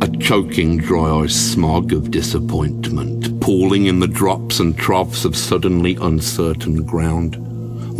A choking, dry-eyed smog of disappointment, pooling in the drops and troughs of suddenly uncertain ground.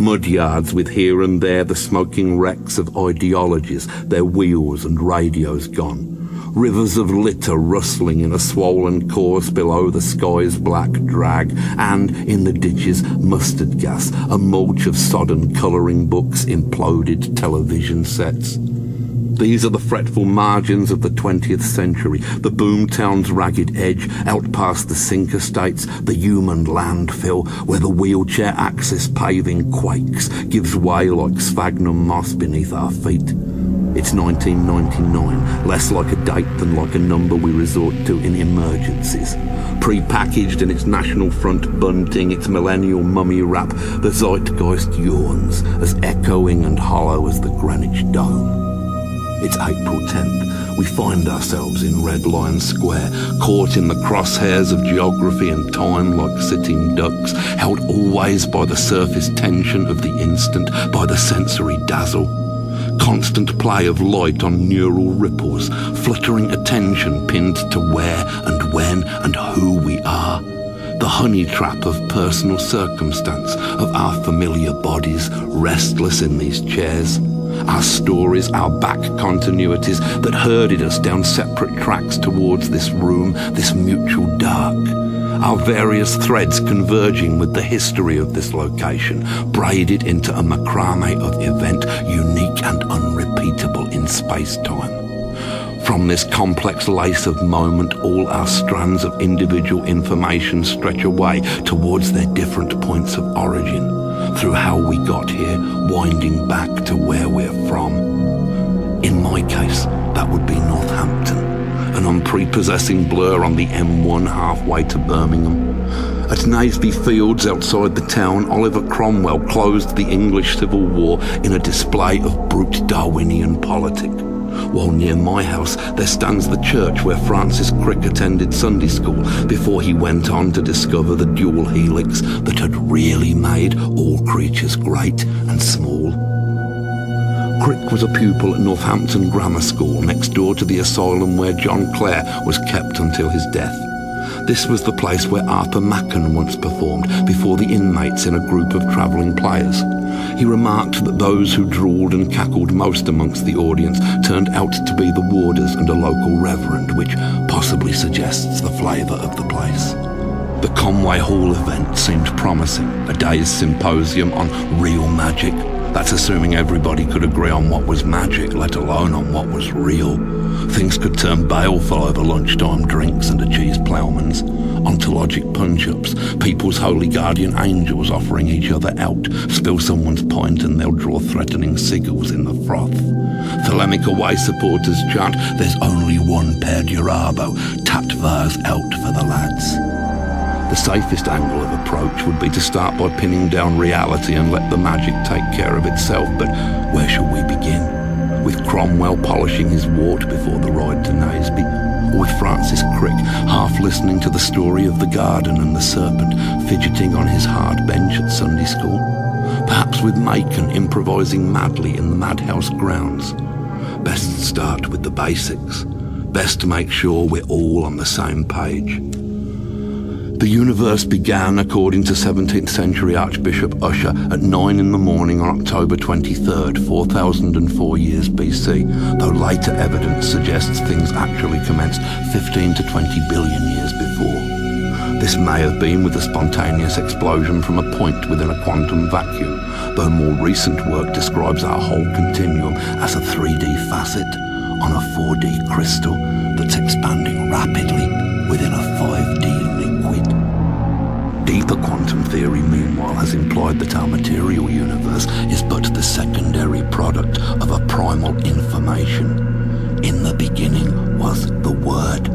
Mud yards with here and there the smoking wrecks of ideologies, their wheels and radios gone. Rivers of litter rustling in a swollen course below the sky's black drag, and in the ditches mustard gas, a mulch of sodden colouring books, imploded television sets. These are the fretful margins of the 20th century, the boomtown's ragged edge, out past the sink estates, the human landfill, where the wheelchair axis paving quakes, gives way like sphagnum moss beneath our feet. It's 1999, less like a date than like a number we resort to in emergencies. Pre-packaged in its National Front bunting, its millennial mummy wrap, the zeitgeist yawns, as echoing and hollow as the Greenwich Dome. It's April 10th. We find ourselves in Red Lion Square, caught in the crosshairs of geography and time like sitting ducks, held always by the surface tension of the instant, by the sensory dazzle. Constant play of light on neural ripples, fluttering attention pinned to where and when and who we are. The honey trap of personal circumstance, of our familiar bodies, restless in these chairs. Our stories, our back continuities that herded us down separate tracks towards this room, this mutual dark. Our various threads converging with the history of this location, braided into a macrame of event unique and unrepeatable in space-time. From this complex lace of moment, all our strands of individual information stretch away towards their different points of origin, through how we got here, winding back to where we're from. In my case, that would be Northampton, an unprepossessing blur on the M1 halfway to Birmingham. At Naseby Fields outside the town, Oliver Cromwell closed the English Civil War in a display of brute Darwinian politic. While near my house there stands the church where Francis Crick attended Sunday school before he went on to discover the dual helix that had really made all creatures great and small. Crick was a pupil at Northampton Grammar School, next door to the asylum where John Clare was kept until his death. This was the place where Arthur Machen once performed before the inmates in a group of travelling players. He remarked that those who drooled and cackled most amongst the audience turned out to be the warders and a local reverend, which possibly suggests the flavour of the place. The Conway Hall event seemed promising, a day's symposium on real magic. That's assuming everybody could agree on what was magic, let alone on what was real. Things could turn baleful over lunchtime drinks and a cheese ploughman's. Ontologic punch-ups, people's holy guardian angels offering each other out. Spill someone's pint and they'll draw threatening sigils in the froth. Thelemic away supporters chant, "There's only one Perdurabo, Tatvars out for the lads." The safest angle of approach would be to start by pinning down reality and let the magic take care of itself, but where shall we begin? With Cromwell polishing his wart before the ride to Naseby? Or with Francis Crick half listening to the story of the garden and the serpent fidgeting on his hard bench at Sunday school? Perhaps with Machen improvising madly in the madhouse grounds? Best start with the basics. Best make sure we're all on the same page. The universe began, according to 17th century Archbishop Usher, at 9 in the morning on October 23rd, 4004 years BC, though later evidence suggests things actually commenced 15 to 20 billion years before. This may have been with a spontaneous explosion from a point within a quantum vacuum, though more recent work describes our whole continuum as a 3D facet on a 4D crystal that's expanding rapidly within a 5D liquid. Deeper quantum theory, meanwhile, has implied that our material universe is but the secondary product of a primal information. In the beginning was the Word.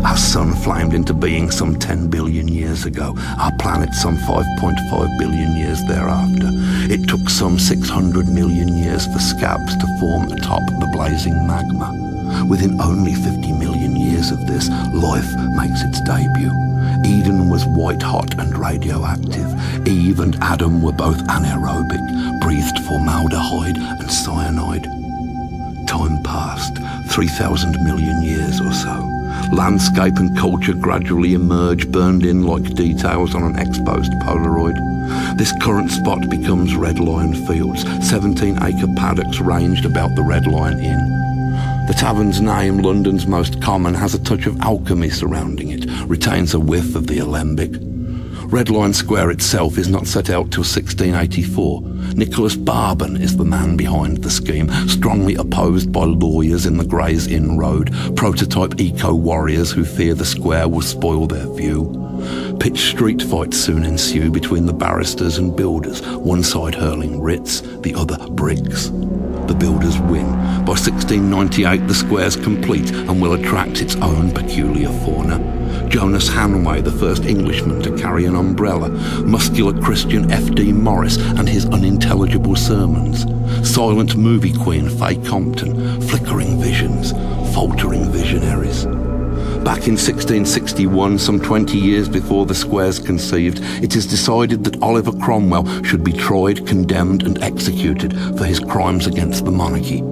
Our sun flamed into being some 10 billion years ago, our planet some 5.5 billion years thereafter. It took some 600 million years for scabs to form atop the blazing magma. Within only 50 million years of this, life makes its debut. Eden was white-hot and radioactive. Eve and Adam were both anaerobic, breathed formaldehyde and cyanide. Time passed, 3,000 million years or so. Landscape and culture gradually emerge, burned in like details on an exposed Polaroid. This current spot becomes Red Lion Fields, 17-acre paddocks ranged about the Red Lion Inn. The tavern's name, London's most common, has a touch of alchemy surrounding it, retains a whiff of the alembic. Red Lion Square itself is not set out till 1684. Nicholas Barban is the man behind the scheme, strongly opposed by lawyers in the Gray's Inn Road, prototype eco-warriors who fear the square will spoil their view. Pitched street fights soon ensue between the barristers and builders, one side hurling writs, the other bricks. The builders win. By 1698 the square's complete and will attract its own peculiar fauna. Jonas Hanway, the first Englishman to carry an umbrella, muscular Christian F.D. Morris and his unintelligible sermons, silent movie queen Faye Compton, flickering visions, faltering visionaries. Back in 1661, some 20 years before the square's conceived, it is decided that Oliver Cromwell should be tried, condemned and executed for his crimes against the monarchy.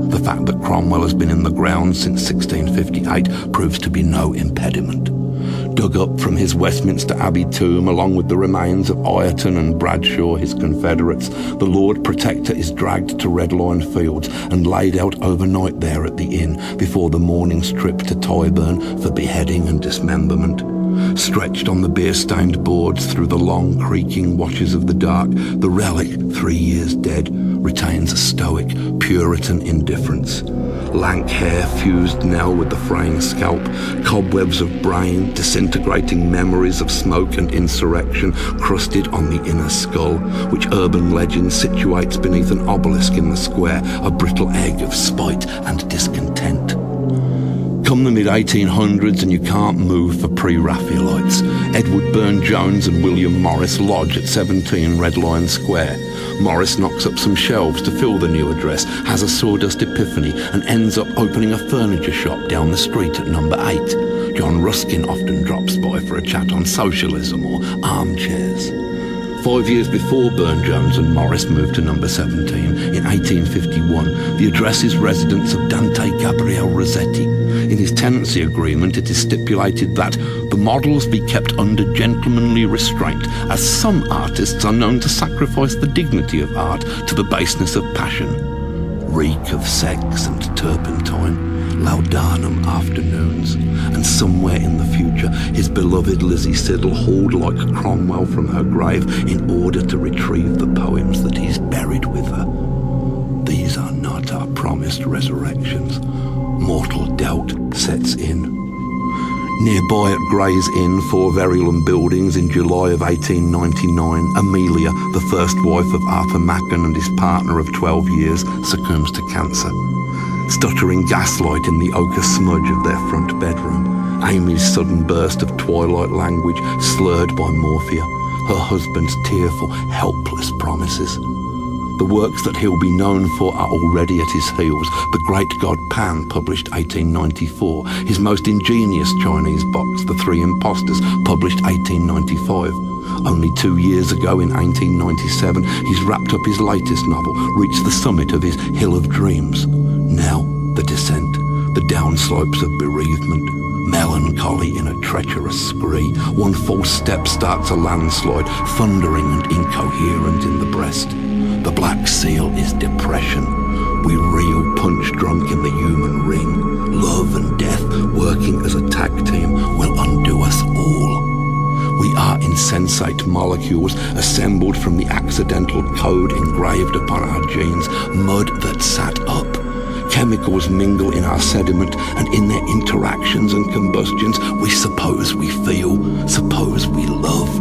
The fact that Cromwell has been in the ground since 1658 proves to be no impediment. Dug up from his Westminster Abbey tomb along with the remains of Ireton and Bradshaw, his confederates, the Lord Protector is dragged to Red Lion Fields and laid out overnight there at the inn before the morning's trip to Tyburn for beheading and dismemberment. Stretched on the beer-stained boards through the long creaking watches of the dark, the relic, 3 years dead, retains a stoic, Puritan indifference. Lank hair fused now with the fraying scalp, cobwebs of brain, disintegrating memories of smoke and insurrection crusted on the inner skull, which urban legend situates beneath an obelisk in the square, a brittle egg of spite and discontent. Come the mid-1800s and you can't move for pre-Raphaelites. Edward Burne-Jones and William Morris lodge at 17 Red Lion Square. Morris knocks up some shelves to fill the new address, has a sawdust epiphany and ends up opening a furniture shop down the street at number 8. John Ruskin often drops by for a chat on socialism or armchairs. 5 years before Burne-Jones and Morris moved to number 17, in 1851, the address is residence of Dante Gabriel Rossetti. In his tenancy agreement, it is stipulated that the models be kept under gentlemanly restraint, as some artists are known to sacrifice the dignity of art to the baseness of passion. Reek of sex and turpentine, laudanum afternoons, and somewhere in the future his beloved Lizzie Siddal hauled like Cromwell from her grave in order to retrieve the poems that he's buried with her. These are not our promised resurrections. Mortal doubt sets in. Nearby at Gray's Inn, 4 Verulam buildings, in July of 1899, Amelia, the first wife of Arthur Machen and his partner of 12 years, succumbs to cancer. Stuttering gaslight in the ochre smudge of their front bedroom. Amy's sudden burst of twilight language slurred by morphia. Her husband's tearful, helpless promises. The works that he'll be known for are already at his heels. The Great God Pan, published 1894. His most ingenious Chinese box, The Three Impostors, published 1895. Only 2 years ago, in 1897, he's wrapped up his latest novel, reached the summit of his Hill of Dreams. Now, the descent, the downslopes of bereavement, melancholy in a treacherous scree. One false step starts a landslide, thundering and incoherent in the breast. The black seal is depression. We reel punch-drunk in the human ring. Love and death, working as a tag team, will undo us all. We are insensate molecules assembled from the accidental code engraved upon our genes, mud that sat up. Chemicals mingle in our sediment, and in their interactions and combustions, we suppose we feel, suppose we love.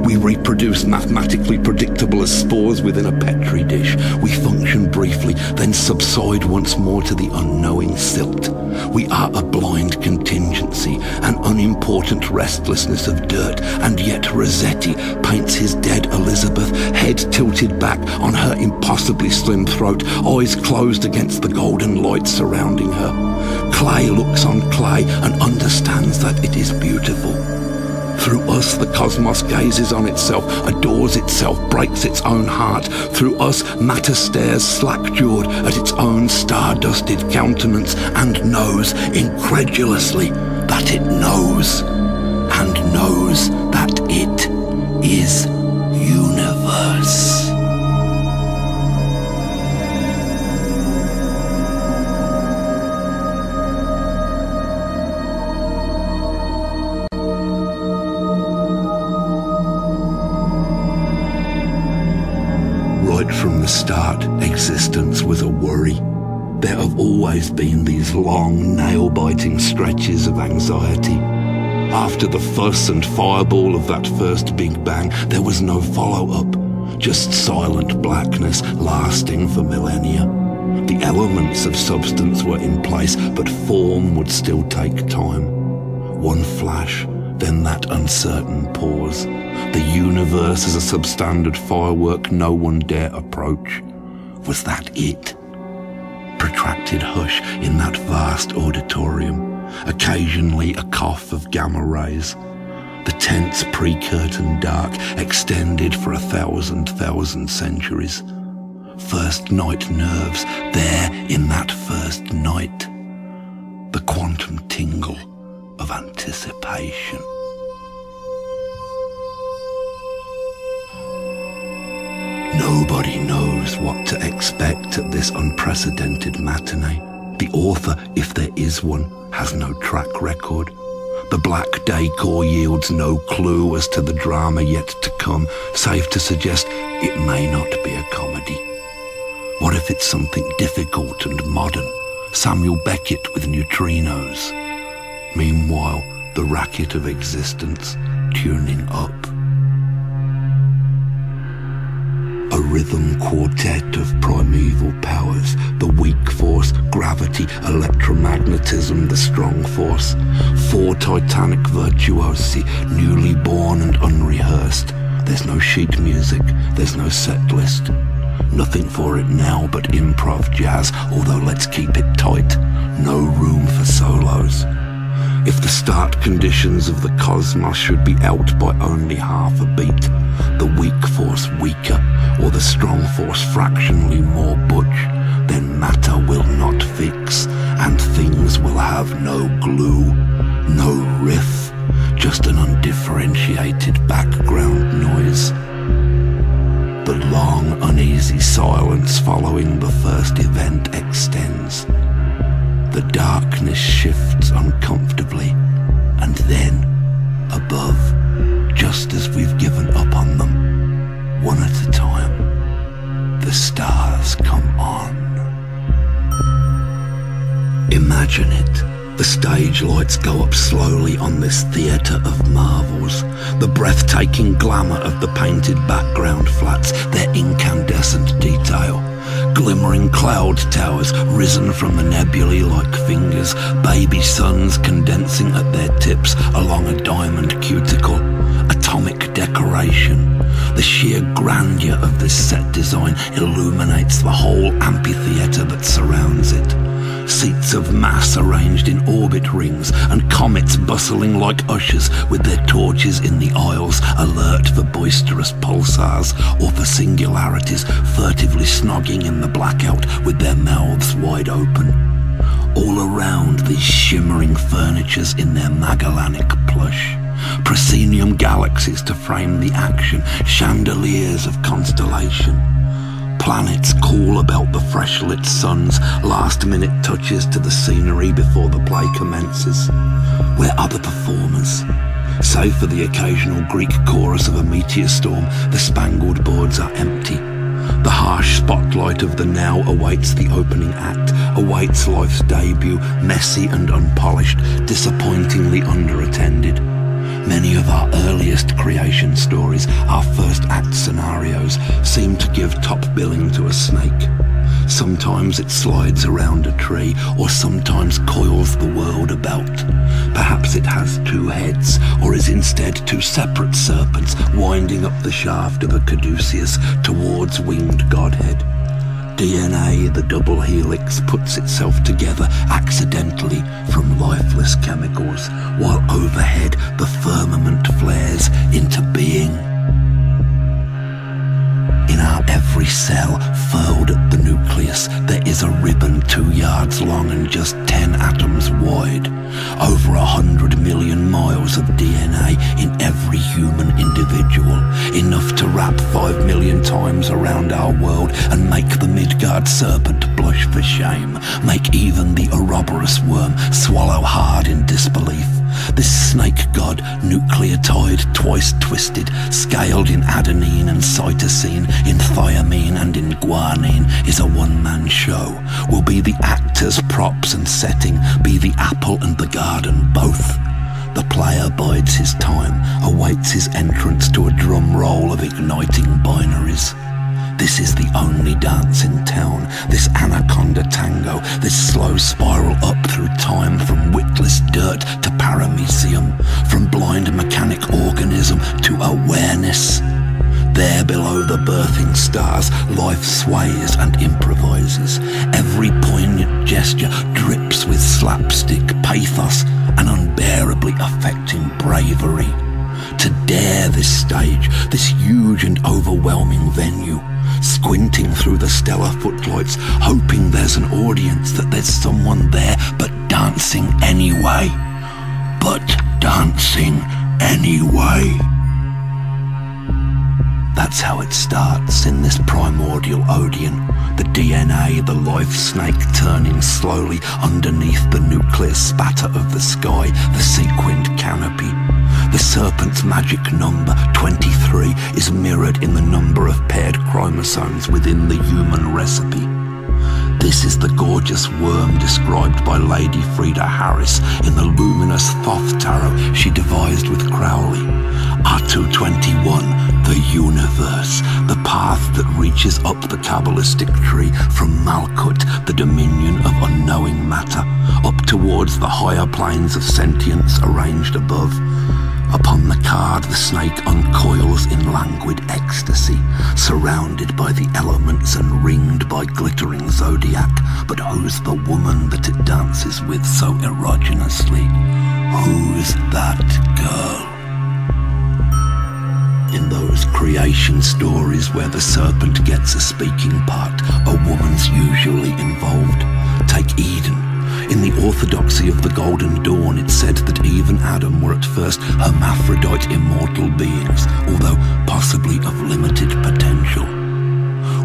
We reproduce mathematically predictable as spores within a petri dish. We function briefly, then subside once more to the unknowing silt. We are a blind contingency, an unimportant restlessness of dirt, and yet Rossetti paints his dead Elizabeth, head tilted back on her impossibly slim throat, eyes closed against the golden light surrounding her. Clay looks on clay and understands that it is beautiful. Through us the cosmos gazes on itself, adores itself, breaks its own heart. Through us matter stares slack-jawed at its own star-dusted countenance and knows incredulously that it knows, and knows that it is universe. Right from the start, existence was a worry. There have always been these long, nail-biting stretches of anxiety. After the fuss and fireball of that first Big Bang, there was no follow-up, just silent blackness lasting for millennia. The elements of substance were in place, but form would still take time. One flash, then that uncertain pause. The universe as a substandard firework no one dare approach. Was that it? Protracted hush in that vast auditorium. Occasionally a cough of gamma rays. The tense pre-curtain dark extended for 1,000 centuries. First night nerves there in that first night. The quantum tingle of anticipation. Nobody knows what to expect at this unprecedented matinee. The author, if there is one, has no track record. The black decor yields no clue as to the drama yet to come, save to suggest it may not be a comedy. What if it's something difficult and modern? Samuel Beckett with neutrinos. Meanwhile, the racket of existence tuning up. A rhythm quartet of primeval powers, the weak force, gravity, electromagnetism, the strong force. 4 titanic virtuosi, newly born and unrehearsed. There's no sheet music, there's no set list. Nothing for it now but improv jazz, although let's keep it tight. No room for solos. If the start conditions of the cosmos should be out by only half a beat, the weak force weaker, or the strong force fractionally more butch, then matter will not fix, and things will have no glue, no riff, just an undifferentiated background noise. The long, uneasy silence following the first event extends. The darkness shifts uncomfortably, and then, above, just as we've given up on them, one at a time, the stars come on. Imagine it. The stage lights go up slowly on this theatre of marvels. The breathtaking glamour of the painted background flats, their incandescent detail. Glimmering cloud towers risen from the nebulae like fingers, baby suns condensing at their tips along a diamond cuticle. Atomic decoration. The sheer grandeur of this set design illuminates the whole amphitheatre that surrounds it. Seats of mass arranged in orbit rings, and comets bustling like ushers with their torches in the aisles, alert for boisterous pulsars or for singularities furtively snogging in the blackout with their mouths wide open. All around these shimmering furnitures in their Magellanic plush. Proscenium galaxies to frame the action, chandeliers of constellation. Planets call about the fresh-lit suns, last-minute touches to the scenery before the play commences. Where are the performers? Save for the occasional Greek chorus of a meteor storm, the spangled boards are empty. The harsh spotlight of the now awaits the opening act, awaits life's debut, messy and unpolished, disappointingly underattended. Many of our earliest creation stories, our first act scenarios, seem to give top billing to a snake. Sometimes it slides around a tree, or sometimes coils the world about. Perhaps it has 2 heads, or is instead 2 separate serpents winding up the shaft of a caduceus towards winged godhead. DNA, the double helix, puts itself together accidentally from lifeless chemicals, while overhead the firmament flares into being. In our every cell, furled at the nucleus, there is a ribbon 2 yards long and just 10 atoms wide. Over 100 million miles of DNA in every human individual, enough to wrap 5 million times around our world and make the Midgard serpent blush for shame, make even the Ouroboros worm swallow hard in disbelief. This snake god, nucleotide, twice twisted, scaled in adenine and cytosine, in thiamine and in guanine, is a one-man show. Will be the actors, props and setting, be the apple and the garden both. The player bides his time, awaits his entrance to a drum roll of igniting binaries. This is the only dance in town, this anaconda tango, this slow spiral up through time from witless dirt to paramecium, from blind mechanic organism to awareness. There below the birthing stars, life sways and improvises. Every poignant gesture drips with slapstick pathos and unbearably affecting bravery. To dare this stage, this huge and overwhelming venue, squinting through the stellar footlights, hoping there's an audience, that there's someone there, but dancing anyway. But dancing anyway. That's how it starts in this primordial Odeon. The DNA, the life snake turning slowly underneath the nuclear spatter of the sky, the sequined canopy. The serpent's magic number, 23, is mirrored in the number of paired chromosomes within the human recipe. This is the gorgeous worm described by Lady Frida Harris in the luminous Thoth tarot she devised with Crowley. R221, the universe, the path that reaches up the Kabbalistic tree from Malkut, the dominion of unknowing matter, up towards the higher planes of sentience arranged above. Upon the card, the snake uncoils in languid ecstasy, surrounded by the elements and ringed by glittering zodiac. But who's the woman that it dances with so erogeously? Who's that girl? In those creation stories where the serpent gets a speaking part, a woman's usually involved. Take Eden. In the orthodoxy of the Golden Dawn, it said that Eve and Adam were at first hermaphrodite immortal beings, although possibly of limited potential.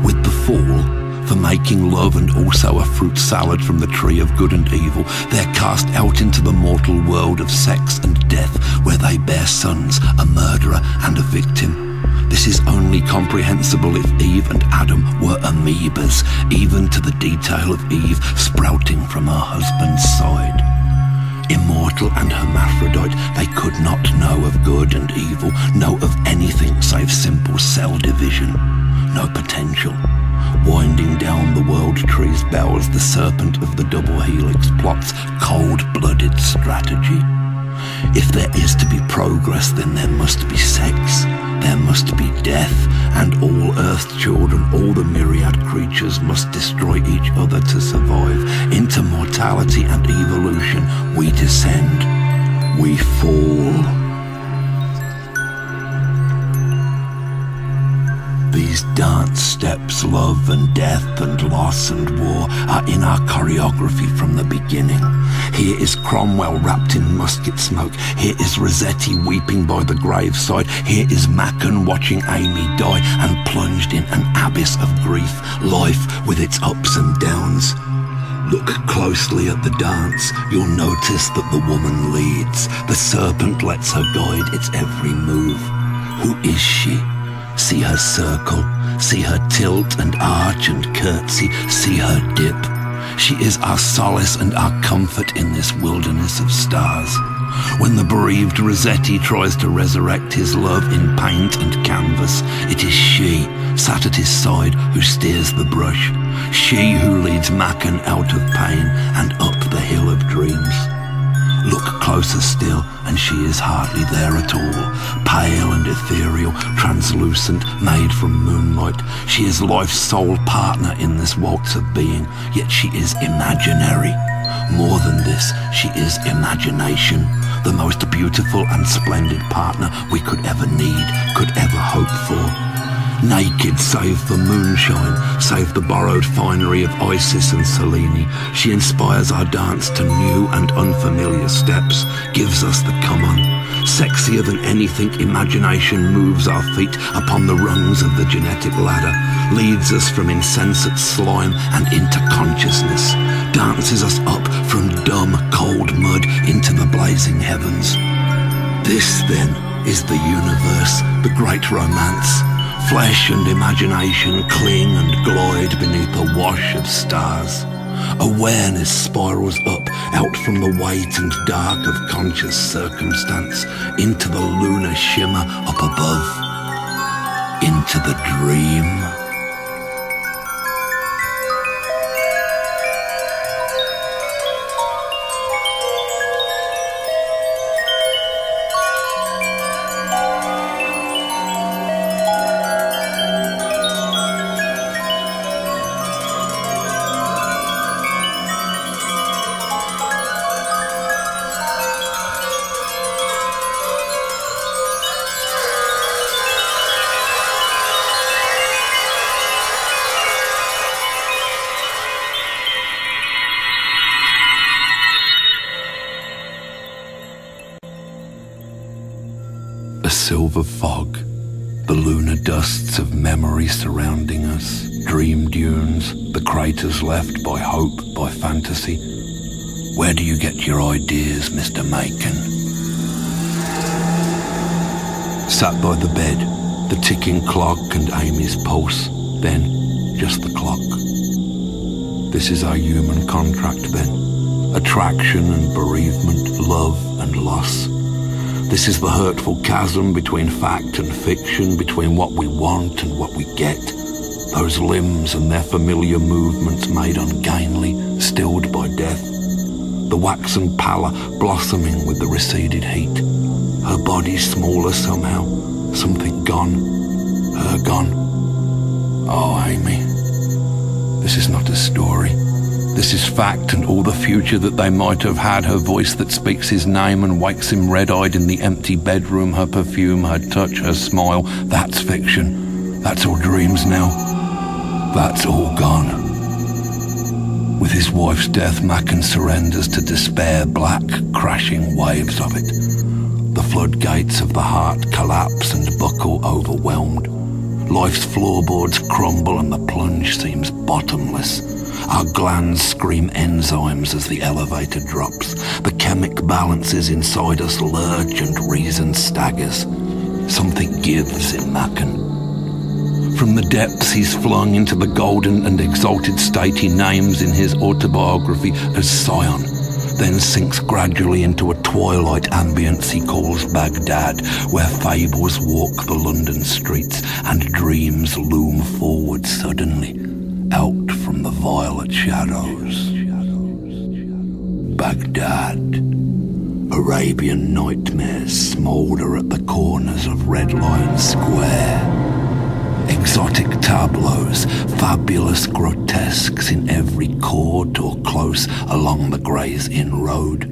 With the fall, for making love and also a fruit salad from the tree of good and evil, they're cast out into the mortal world of sex and death, where they bear sons, a murderer and a victim. This is only comprehensible if Eve and Adam were amoebas, even to the detail of Eve sprouting from her husband's side. Immortal and hermaphrodite, they could not know of good and evil, know of anything save simple cell division. No potential. Winding down the world tree's bells, the serpent of the double helix plots cold-blooded strategy. If there is to be progress, then there must be sex, there must be death, and all Earth's children, all the myriad creatures must destroy each other to survive. Into mortality and evolution we descend, we fall. These dance steps, love and death and loss and war, are in our choreography from the beginning. Here is Cromwell wrapped in musket smoke. Here is Rossetti weeping by the graveside. Here is Machen watching Amy die and plunged in an abyss of grief, life with its ups and downs. Look closely at the dance. You'll notice that the woman leads. The serpent lets her guide its every move. Who is she? See her circle, see her tilt and arch and curtsy, see her dip. She is our solace and our comfort in this wilderness of stars. When the bereaved Rossetti tries to resurrect his love in paint and canvas, it is she, sat at his side, who steers the brush. She who leads Machen out of pain and up the hill of dreams. Look closer still, and she is hardly there at all. Pale and ethereal, translucent, made from moonlight. She is life's sole partner in this waltz of being, yet she is imaginary. More than this, she is imagination, the most beautiful and splendid partner we could ever need, could ever hope for. Naked save for moonshine, save the borrowed finery of Isis and Selene, she inspires our dance to new and unfamiliar steps, gives us the come-on. Sexier than anything, imagination moves our feet upon the rungs of the genetic ladder, leads us from insensate slime and into consciousness, dances us up from dumb, cold mud into the blazing heavens. This, then, is the universe, the great romance. Flesh and imagination cling and glide beneath a wash of stars. Awareness spirals up, out from the weight and dark of conscious circumstance, into the lunar shimmer up above, into the dream. A silver fog, the lunar dusts of memory surrounding us, dream dunes, the craters left by hope, by fantasy. Where do you get your ideas, Mr. Machen? Sat by the bed, the ticking clock and Amy's pulse, then just the clock. This is our human contract, then. Attraction and bereavement, love and loss. This is the hurtful chasm between fact and fiction, between what we want and what we get. Those limbs and their familiar movements made ungainly, stilled by death. The waxen pallor blossoming with the receded heat. Her body smaller somehow, something gone, her gone. Oh, Amy, this is not a story. This is fact, and all the future that they might have had, her voice that speaks his name and wakes him red-eyed in the empty bedroom, her perfume, her touch, her smile, that's fiction. That's all dreams now. That's all gone. With his wife's death, Machen surrenders to despair, black, crashing waves of it. The floodgates of the heart collapse and buckle overwhelmed. Life's floorboards crumble and the plunge seems bottomless. Our glands scream enzymes as the elevator drops. The chemic balances inside us lurch and reason staggers. Something gives in Machen. From the depths he's flung into the golden and exalted state he names in his autobiography as Sion, then sinks gradually into a twilight ambience he calls Baghdad, where fables walk the London streets and dreams loom forward suddenly, out from the violet shadows. Baghdad. Arabian nightmares smoulder at the corners of Red Lion Square. Exotic tableaus, fabulous grotesques in every court or close along the Gray's Inn Road.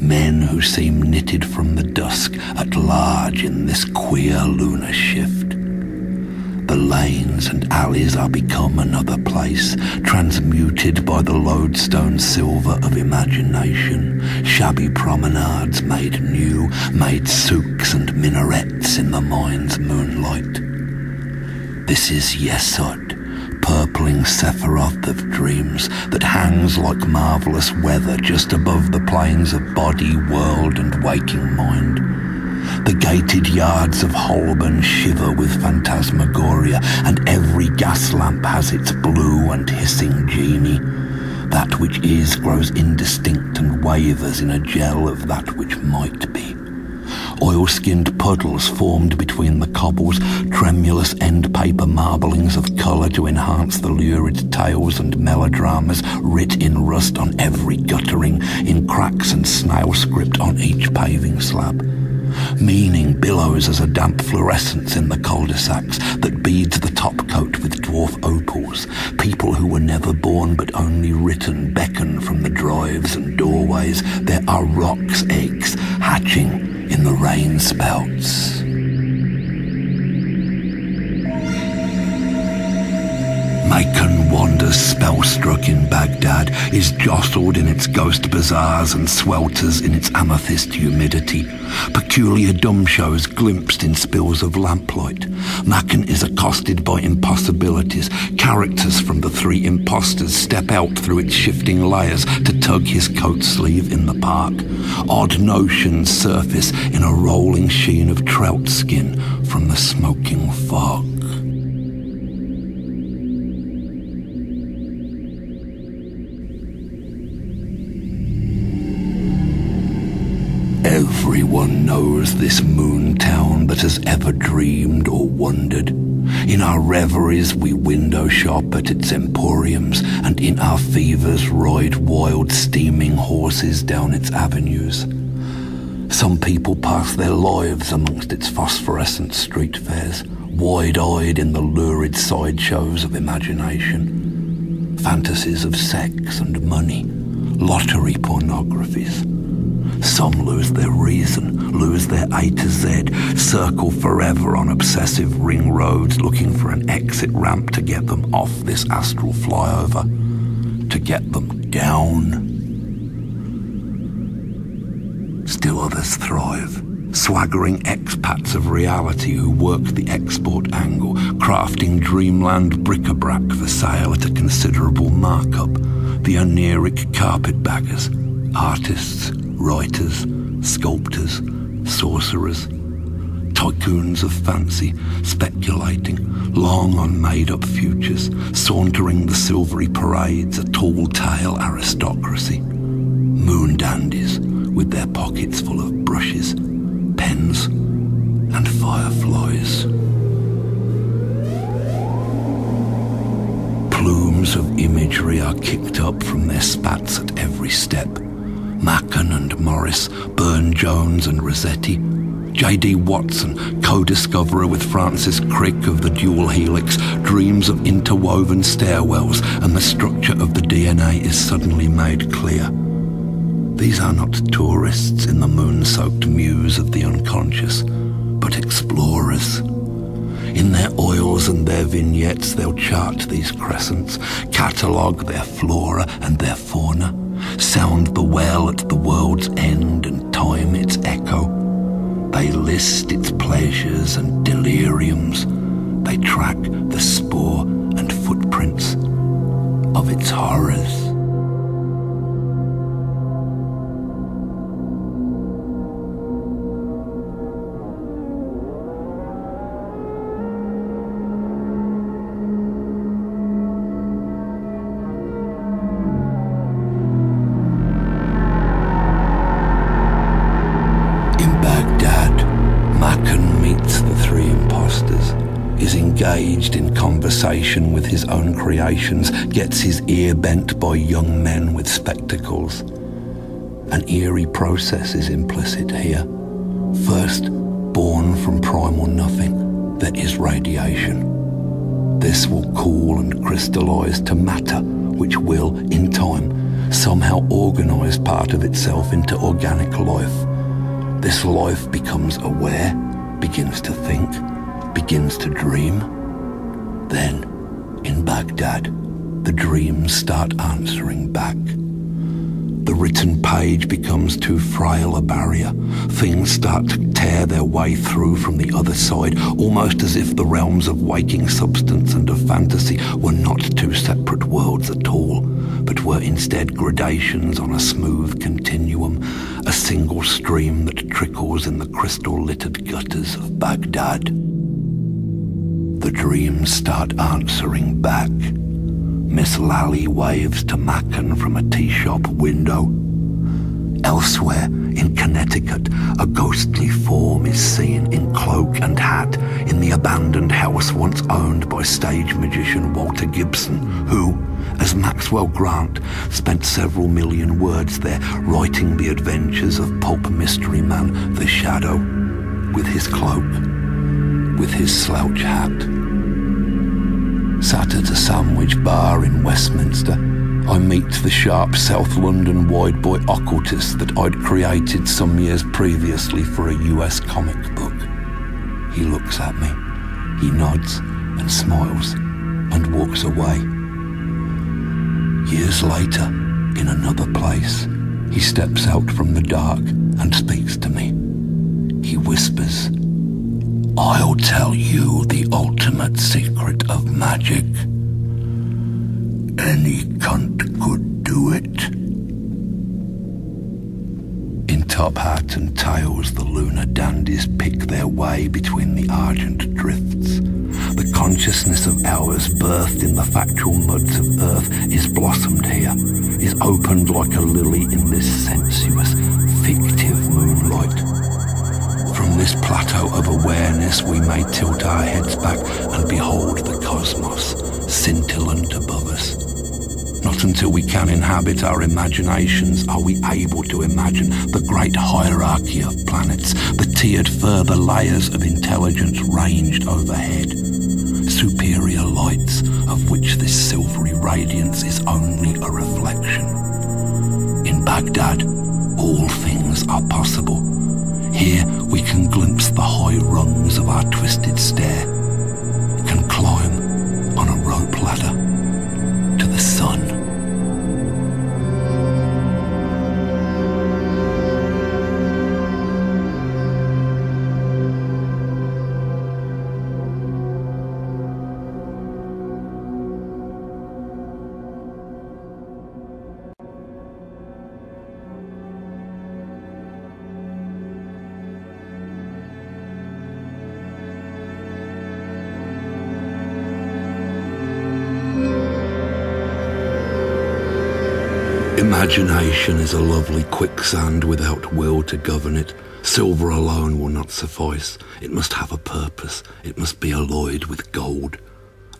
Men who seem knitted from the dusk at large in this queer lunar shift. The lanes and alleys are become another place, transmuted by the lodestone silver of imagination. Shabby promenades made new, made souks and minarets in the mind's moonlight. This is Yesod, purpling Sephiroth of dreams that hangs like marvellous weather just above the plains of body, world and waking mind. The gated yards of Holborn shiver with phantasmagoria, and every gas lamp has its blue and hissing genie. That which is grows indistinct and wavers in a gel of that which might be. Oil-skinned puddles formed between the cobbles, tremulous end-paper marblings of colour to enhance the lurid tales and melodramas writ in rust on every guttering, in cracks and snail script on each paving slab. Meaning billows as a damp fluorescence in the cul-de-sacs that beads the top coat with dwarf opals. People who were never born but only written beckon from the drives and doorways. There are roc's eggs hatching in the rain spouts. Machen wanders spellstruck in Baghdad, is jostled in its ghost bazaars and swelters in its amethyst humidity. Peculiar dumb shows glimpsed in spills of lamplight. Machen is accosted by impossibilities. Characters from the three impostors step out through its shifting layers to tug his coat sleeve in the park. Odd notions surface in a rolling sheen of trout skin from the smoking fog. Everyone knows this moon town that has ever dreamed or wondered. In our reveries we window shop at its emporiums, and in our fevers ride wild steaming horses down its avenues. Some people pass their lives amongst its phosphorescent street fairs, wide-eyed in the lurid sideshows of imagination. Fantasies of sex and money, lottery pornographies. Some lose their reason, lose their A to Z, circle forever on obsessive ring roads looking for an exit ramp to get them off this astral flyover, to get them down. Still others thrive, swaggering expats of reality who work the export angle, crafting dreamland bric-a-brac for sale at a considerable markup. The oniric carpetbaggers, artists, writers, sculptors, sorcerers, tycoons of fancy, speculating, long on made-up futures, sauntering the silvery parades, a tall-tale aristocracy. Moon dandies with their pockets full of brushes, pens, and fireflies. Plumes of imagery are kicked up from their spats at every step. Machen and Morris, Burne-Jones and Rossetti, J.D. Watson, co-discoverer with Francis Crick of the dual helix, dreams of interwoven stairwells, and the structure of the DNA is suddenly made clear. These are not tourists in the moon-soaked muse of the unconscious, but explorers. In their oils and their vignettes they'll chart these crescents, catalogue their flora and their fauna, sound the well at the world's end and time its echo. They list its pleasures and deliriums. They track the spoor and footprints of its horrors. Engaged in conversation with his own creations, gets his ear bent by young men with spectacles. An eerie process is implicit here. First, born from primal nothing, there is radiation. This will cool and crystallize to matter, which will, in time, somehow organize part of itself into organic life. This life becomes aware, begins to think, begins to dream. Then, in Baghdad, the dreams start answering back. The written page becomes too frail a barrier. Things start to tear their way through from the other side, almost as if the realms of waking substance and of fantasy were not two separate worlds at all, but were instead gradations on a smooth continuum, a single stream that trickles in the crystal-littered gutters of Baghdad. The dreams start answering back. Miss Lally waves to Machen from a tea shop window. Elsewhere, in Connecticut, a ghostly form is seen in cloak and hat in the abandoned house once owned by stage magician Walter Gibson, who, as Maxwell Grant, spent several million words there writing the adventures of pulp mystery man The Shadow, with his cloak, with his slouch hat. Sat at a sandwich bar in Westminster, I meet the sharp South London wide boy occultist that I'd created some years previously for a US comic book. He looks at me, he nods and smiles and walks away. Years later, in another place, he steps out from the dark and speaks to me. He whispers, "I'll tell you the ultimate secret of magic. Any cunt could do it." In top hat and tails, the lunar dandies pick their way between the argent drifts. The consciousness of hours birthed in the factual muds of earth is blossomed here, is opened like a lily in this sensuous, fictive moonlight. From this plateau of awareness we may tilt our heads back and behold the cosmos, scintillant above us. Not until we can inhabit our imaginations are we able to imagine the great hierarchy of planets, the tiered further layers of intelligence ranged overhead, superior lights of which this silvery radiance is only a reflection. In Baghdad, all things are possible. Here we can glimpse the high rungs of our twisted stair, can climb on a rope ladder to the sun. Imagination is a lovely quicksand without will to govern it. Silver alone will not suffice. It must have a purpose. It must be alloyed with gold.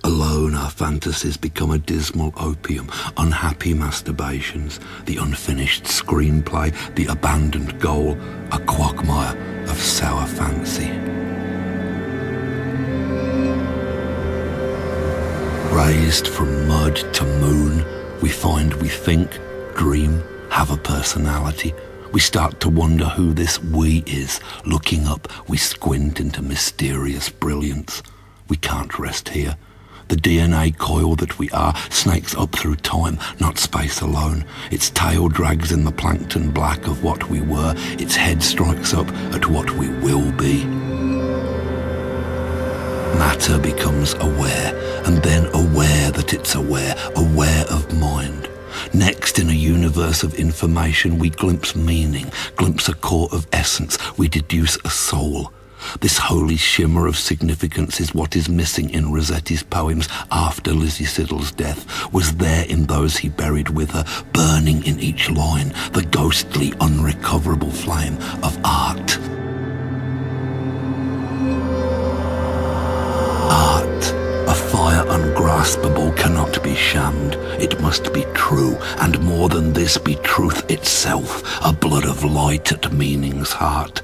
Alone our fantasies become a dismal opium, unhappy masturbations, the unfinished screenplay, the abandoned goal, a quagmire of sour fancy. Raised from mud to moon, we find we think, dream, have a personality. We start to wonder who this we is. Looking up, we squint into mysterious brilliance. We can't rest here. The DNA coil that we are snakes up through time, not space alone. Its tail drags in the plankton black of what we were. Its head strikes up at what we will be. Matter becomes aware, and then aware that it's aware, aware of mind. Next, in a universe of information, we glimpse meaning, glimpse a core of essence, we deduce a soul. This holy shimmer of significance is what is missing in Rossetti's poems after Lizzie Siddal's death, was there in those he buried with her, burning in each line, the ghostly, unrecoverable flame of art. Art, a fire ungraspable, cannot be shammed. It must be true, and more than this, be truth itself, a blood of light at meaning's heart.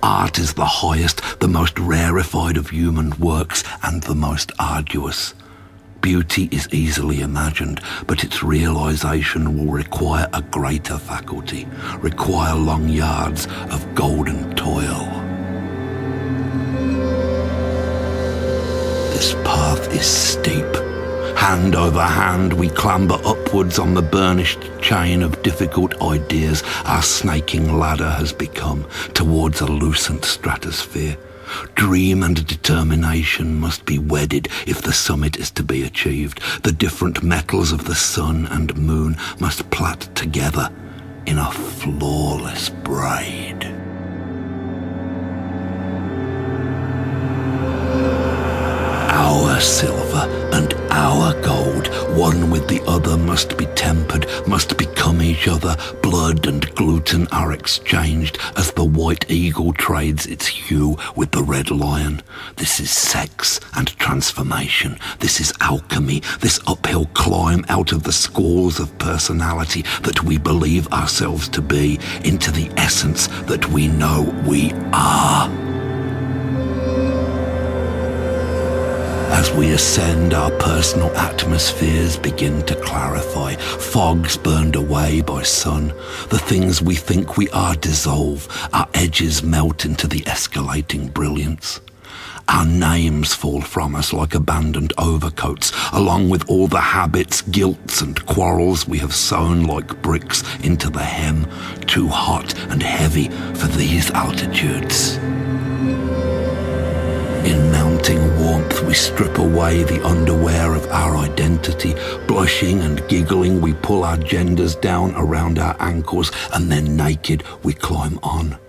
Art is the highest, the most rarefied of human works, and the most arduous. Beauty is easily imagined, but its realization will require a greater faculty, require long yards of golden toil. This path is steep. Hand over hand, we clamber upwards on the burnished chain of difficult ideas our snaking ladder has become, towards a lucent stratosphere. Dream and determination must be wedded if the summit is to be achieved. The different metals of the sun and moon must plait together in a flawless braid. Our silver and our gold, one with the other must be tempered, must become each other. Blood and gluten are exchanged as the white eagle trades its hue with the red lion. This is sex and transformation. This is alchemy, this uphill climb out of the squalls of personality that we believe ourselves to be into the essence that we know we are. As we ascend, our personal atmospheres begin to clarify. Fogs burned away by sun. The things we think we are dissolve. Our edges melt into the escalating brilliance. Our names fall from us like abandoned overcoats, along with all the habits, guilts and quarrels we have sewn like bricks into the hem, too hot and heavy for these altitudes. In mounting warmth, we strip away the underwear of our identity. Blushing and giggling, we pull our genders down around our ankles, and then naked, we climb on.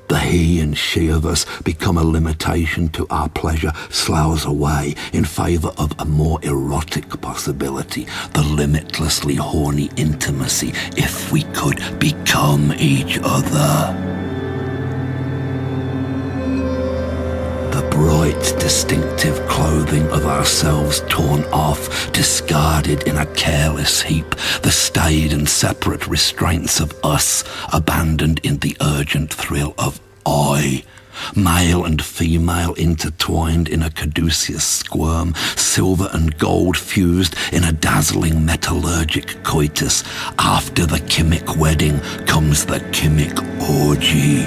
The he and she of us become a limitation to our pleasure, sloughs away in favour of a more erotic possibility, the limitlessly horny intimacy, if we could become each other. The bright, distinctive clothing of ourselves torn off, discarded in a careless heap, the staid and separate restraints of us abandoned in the urgent thrill of I. Male and female intertwined in a caduceus squirm, silver and gold fused in a dazzling metallurgic coitus. After the chimic wedding comes the chimic orgy.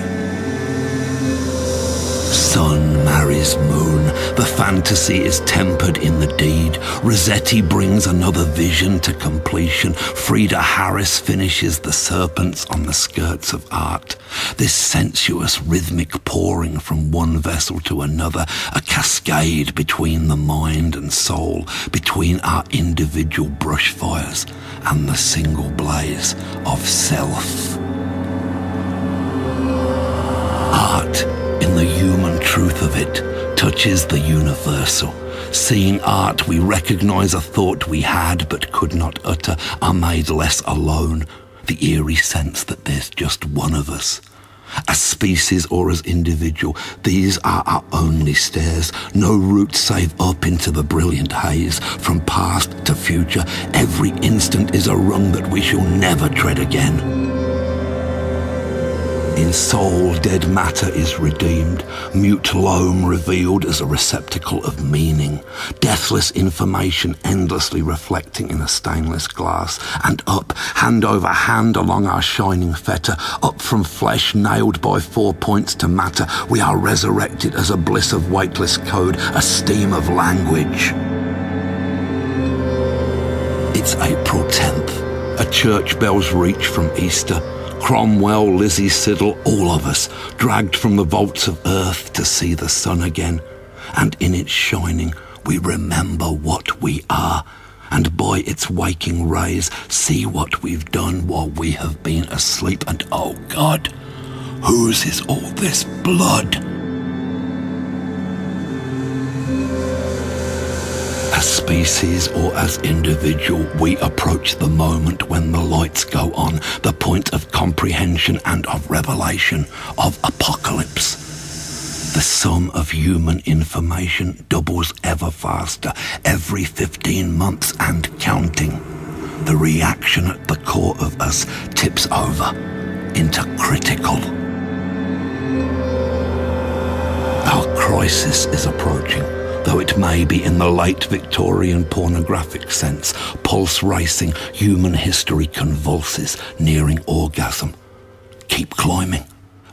Sun marries moon, the fantasy is tempered in the deed. Rossetti brings another vision to completion. Frida Harris finishes the serpents on the skirts of art. This sensuous rhythmic pouring from one vessel to another, a cascade between the mind and soul, between our individual brush fires and the single blaze of self. Art, in the human truth of it, touches the universal. Seeing art, we recognize a thought we had but could not utter, are made less alone. The eerie sense that there's just one of us. As species or as individual, these are our only stairs. No route save up into the brilliant haze. From past to future, every instant is a rung that we shall never tread again. In soul, dead matter is redeemed, mute loam revealed as a receptacle of meaning, deathless information endlessly reflecting in a stainless glass, and up, hand over hand along our shining fetter, up from flesh nailed by 4 points to matter, we are resurrected as a bliss of weightless code, a steam of language. It's April 10th, a church bell's reach from Easter. Cromwell, Lizzie, Siddal, all of us, dragged from the vaults of earth to see the sun again. And in its shining, we remember what we are, and by its waking rays, see what we've done while we have been asleep. And oh God, whose is all this blood? As species or as individual, we approach the moment when the lights go on, the point of comprehension and of revelation, of apocalypse. The sum of human information doubles ever faster, every 15 months and counting. The reaction at the core of us tips over into critical. Our crisis is approaching. Though it may be in the late Victorian pornographic sense, pulse racing, human history convulses, nearing orgasm. Keep climbing,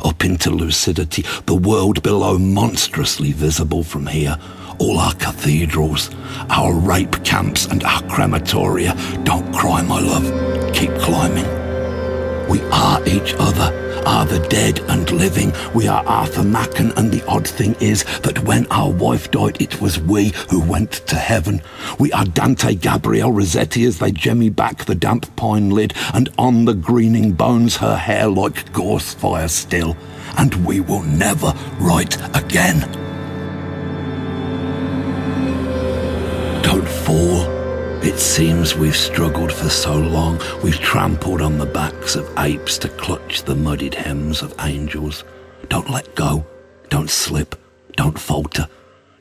up into lucidity, the world below monstrously visible from here. All our cathedrals, our rape camps and our crematoria. Don't cry, my love, keep climbing. We are each other, are the dead and living. We are Arthur Machen, and the odd thing is that when our wife died, it was we who went to heaven. We are Dante, Gabriel, Rossetti as they jemmy back the damp pine lid, and on the greening bones her hair like gorse fire still. And we will never write again. Don't fall. It It seems we've struggled for so long, we've trampled on the backs of apes to clutch the muddied hems of angels. Don't let go, don't slip, don't falter.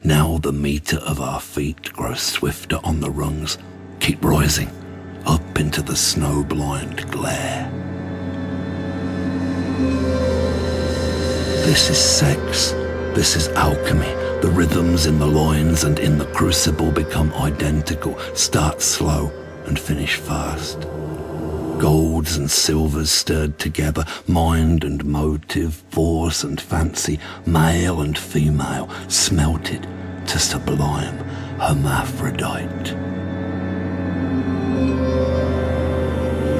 Now the meter of our feet grows swifter on the rungs. Keep rising, up into the snow-blind glare. This is sex, this is alchemy. The rhythms in the loins and in the crucible become identical, start slow and finish fast. Golds and silvers stirred together, mind and motive, force and fancy, male and female, smelted to sublime hermaphrodite.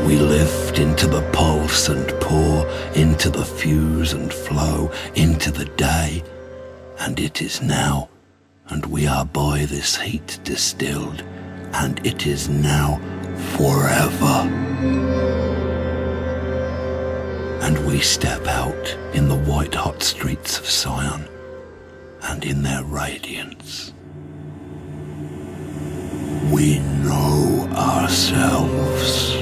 We lift into the pulse and pour, into the fuse and flow, into the day. And it is now, and we are by this heat distilled, and it is now forever. And we step out in the white-hot streets of Sion, and in their radiance, we know ourselves.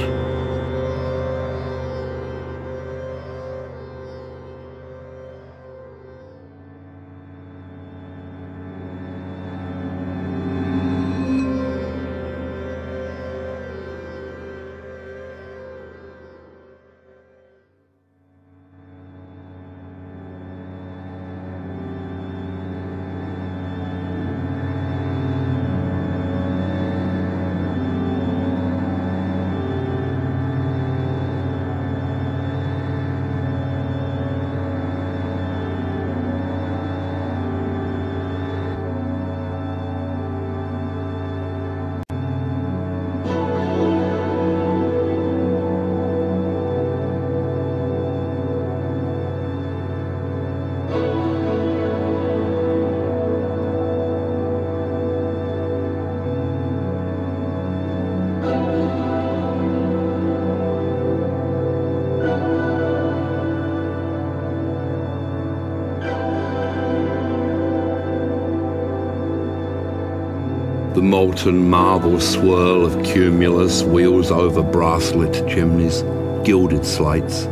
The molten marble swirl of cumulus wheels over brass-lit chimneys, gilded slates,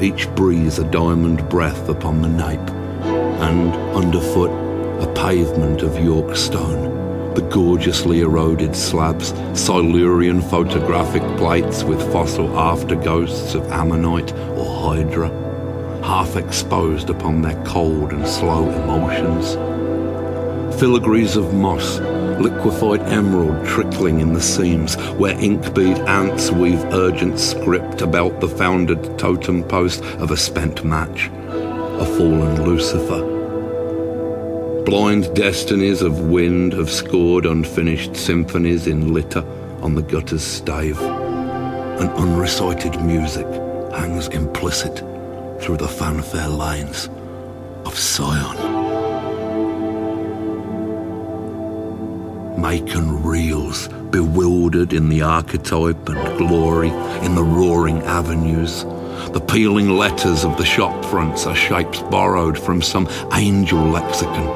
each breeze a diamond breath upon the nape, and underfoot a pavement of York stone, the gorgeously eroded slabs, Silurian photographic plates with fossil afterghosts of ammonite or hydra, half exposed upon their cold and slow emulsions. Filigrees of moss, liquefied emerald trickling in the seams, where ink-bead ants weave urgent script about the foundered totem post of a spent match, a fallen Lucifer. Blind destinies of wind have scored unfinished symphonies in litter on the gutter's stave. An unrecited music hangs implicit through the fanfare lanes of Sion. Machen reels, bewildered in the archetype and glory, in the roaring avenues. The peeling letters of the shop fronts are shapes borrowed from some angel lexicon,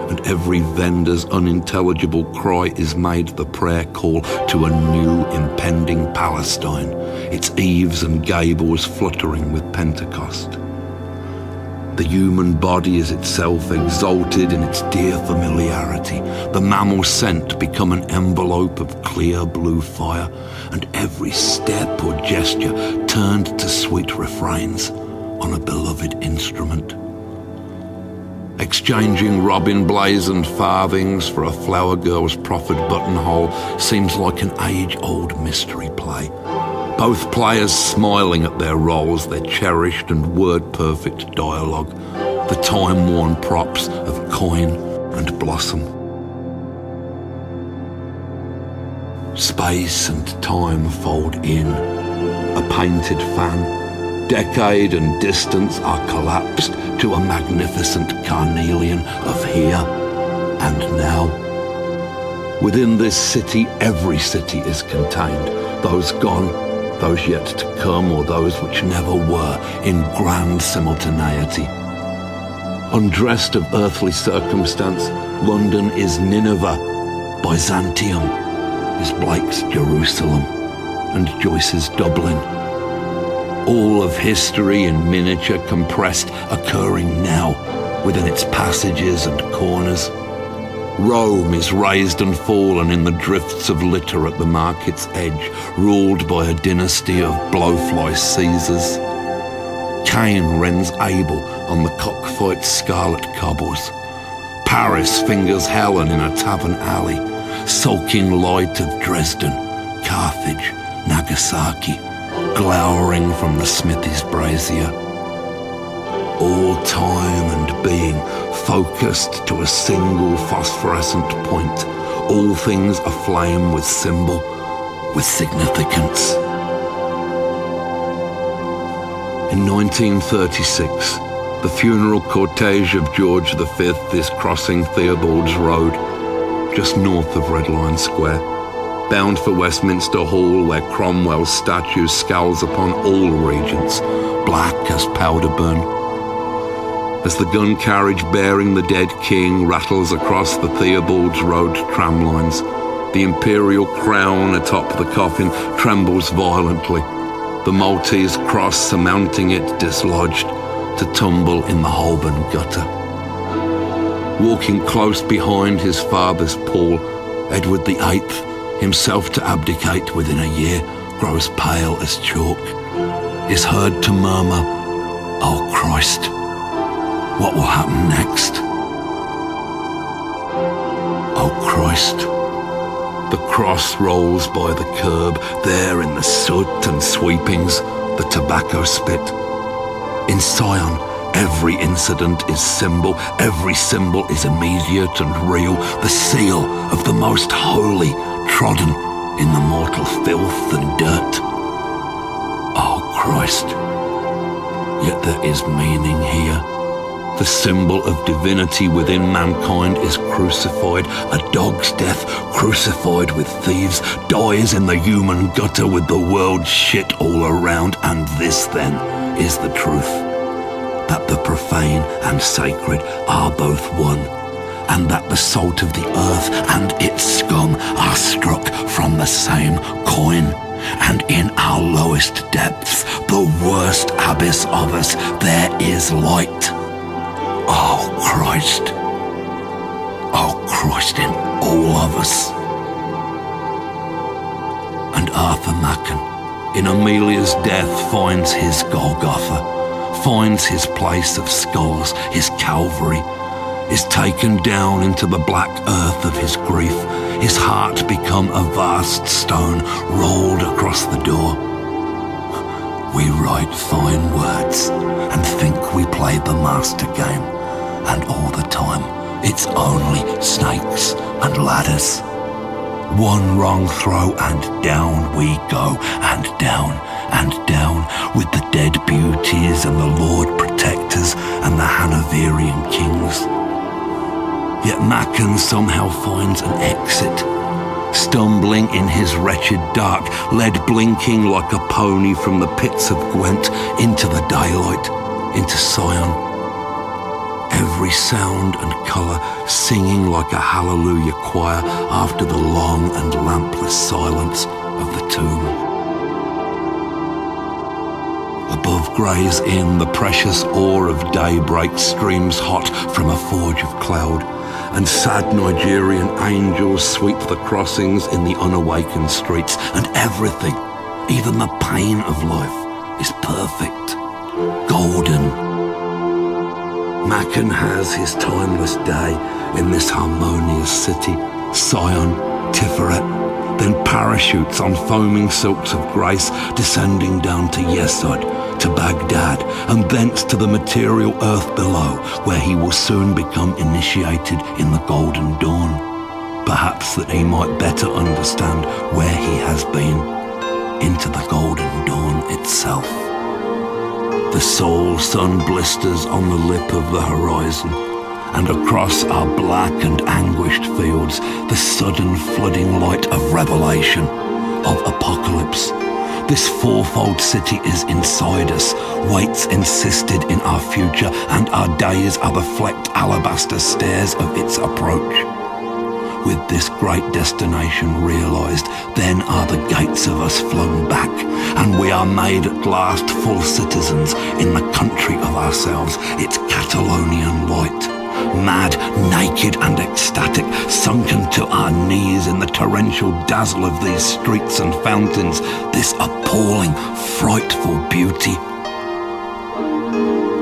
and every vendor's unintelligible cry is made the prayer call to a new impending Palestine, its eaves and gables fluttering with Pentecost. The human body is itself exalted in its dear familiarity, the mammal scent become an envelope of clear blue fire, and every step or gesture turned to sweet refrains on a beloved instrument. Exchanging robin blazoned farthings for a flower girl's proffered buttonhole seems like an age-old mystery play. Both players smiling at their roles, their cherished and word-perfect dialogue, the time-worn props of coin and blossom. Space and time fold in, a painted fan. Decade and distance are collapsed to a magnificent carnelian of here and now. Within this city, every city is contained, those gone, those yet to come, or those which never were, in grand simultaneity. Undressed of earthly circumstance, London is Nineveh, Byzantium, is Blake's Jerusalem and Joyce's Dublin. All of history in miniature compressed, occurring now within its passages and corners. Rome is raised and fallen in the drifts of litter at the market's edge, ruled by a dynasty of blowfly Caesars. Cain rends Abel on the cockfight's scarlet cobbles. Paris fingers Helen in a tavern alley, sulking light of Dresden, Carthage, Nagasaki, glowering from the smithy's brazier. All time and being focused to a single phosphorescent point, all things aflame with symbol, with significance. In 1936, the funeral cortege of George V is crossing Theobald's Road, just north of Red Lion Square, bound for Westminster Hall, where Cromwell's statue scowls upon all regents, black as powder burn. As the gun carriage bearing the dead king rattles across the Theobald's Road tram lines, the imperial crown atop the coffin trembles violently, the Maltese cross surmounting it dislodged to tumble in the Holborn gutter. Walking close behind his father's pall, Edward VIII, himself to abdicate within a year, grows pale as chalk, is heard to murmur, "Oh Christ, what will happen next? Oh Christ." The cross rolls by the curb, there in the soot and sweepings, the tobacco spit. In Sion, every incident is symbol, every symbol is immediate and real, the seal of the most holy, trodden in the mortal filth and dirt. Oh Christ, yet there is meaning here. The symbol of divinity within mankind is crucified. A dog's death, crucified with thieves, dies in the human gutter with the world's shit all around. And this, then, is the truth, that the profane and sacred are both one, and that the salt of the earth and its scum are struck from the same coin. And in our lowest depths, the worst abyss of us, there is light. Oh Christ in all of us. And Arthur Machen, in Amelia's death, finds his Golgotha, finds his place of skulls, his Calvary, is taken down into the black earth of his grief, his heart become a vast stone rolled across the door. We write fine words and think we play the master game, and all the time it's only snakes and ladders. One wrong throw and down we go, and down, with the dead beauties and the Lord protectors and the Hanoverian kings. Yet Machen somehow finds an exit, stumbling in his wretched dark, led blinking like a pony from the pits of Gwent into the daylight, into Sion. Every sound and colour singing like a hallelujah choir after the long and lampless silence of the tomb. Above Gray's Inn, the precious ore of daybreak streams hot from a forge of cloud, and sad Nigerian angels sweep the crossings in the unawakened streets, and everything, even the pain of life, is perfect, golden. Machen has his timeless day in this harmonious city, Sion, Tiferet, then parachutes on foaming silks of grace, descending down to Yesod, to Baghdad, and thence to the material earth below, where he will soon become initiated in the Golden Dawn, perhaps that he might better understand where he has been, into the Golden Dawn itself. The sole sun blisters on the lip of the horizon, and across our black and anguished fields, the sudden flooding light of revelation, of apocalypse. This fourfold city is inside us, waits insisted in our future, and our days are the flecked alabaster stairs of its approach. with this great destination realised, then are the gates of us flung back, and we are made at last full citizens in the country of ourselves, its Catalonian light. Mad, naked and ecstatic, sunken to our knees in the torrential dazzle of these streets and fountains, this appalling, frightful beauty.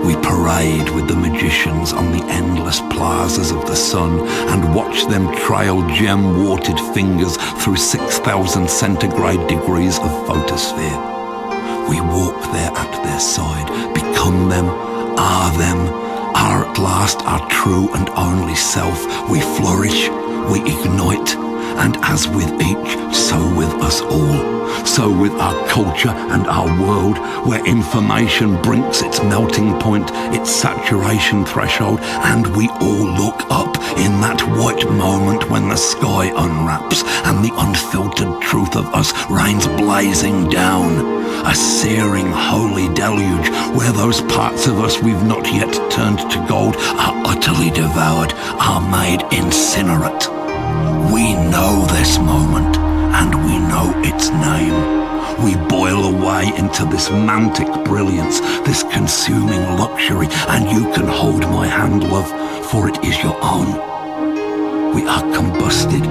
We parade with the magicians on the endless plazas of the sun and watch them trail gem-warted fingers through 6,000 centigrade degrees of photosphere. We walk there at their side, become them, are at last our true and only self. We flourish, we ignite, and as with each, so with us all. So with our culture and our world, where information brinks its melting point, its saturation threshold, and we all look up in that white moment when the sky unwraps and the unfiltered truth of us rains blazing down. A searing holy deluge where those parts of us we've not yet turned to gold are utterly devoured, are made incinerate. We know this moment, and we know its name. We boil away into this mantic brilliance, this consuming luxury, and you can hold my hand, love, for it is your own. We are combusted,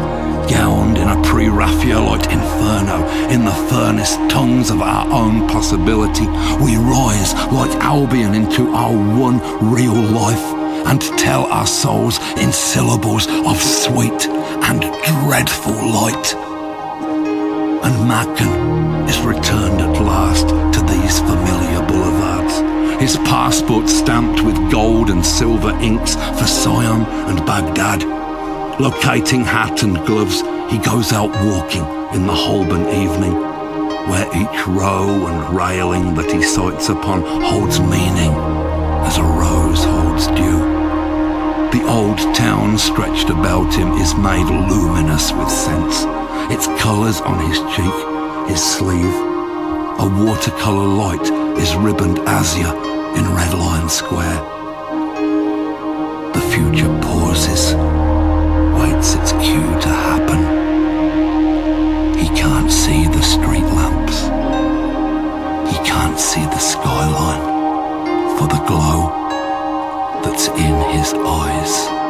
gowned in a pre-Raphaelite inferno, in the furnace tongues of our own possibility. We rise like Albion into our one real life, and tell our souls in syllables of sweet and dreadful light. And Machen is returned at last to these familiar boulevards, his passport stamped with gold and silver inks for Siam and Baghdad. Locating hat and gloves, he goes out walking in the Holborn evening, where each row and railing that he sights upon holds meaning as a rose holds dew. The old town stretched about him is made luminous with sense, its colours on his cheek, his sleeve. A watercolour light is ribboned azure in Red Lion Square. The future pauses, waits its cue to happen. He can't see the street lamps. He can't see the skyline for the glow that's in his eyes.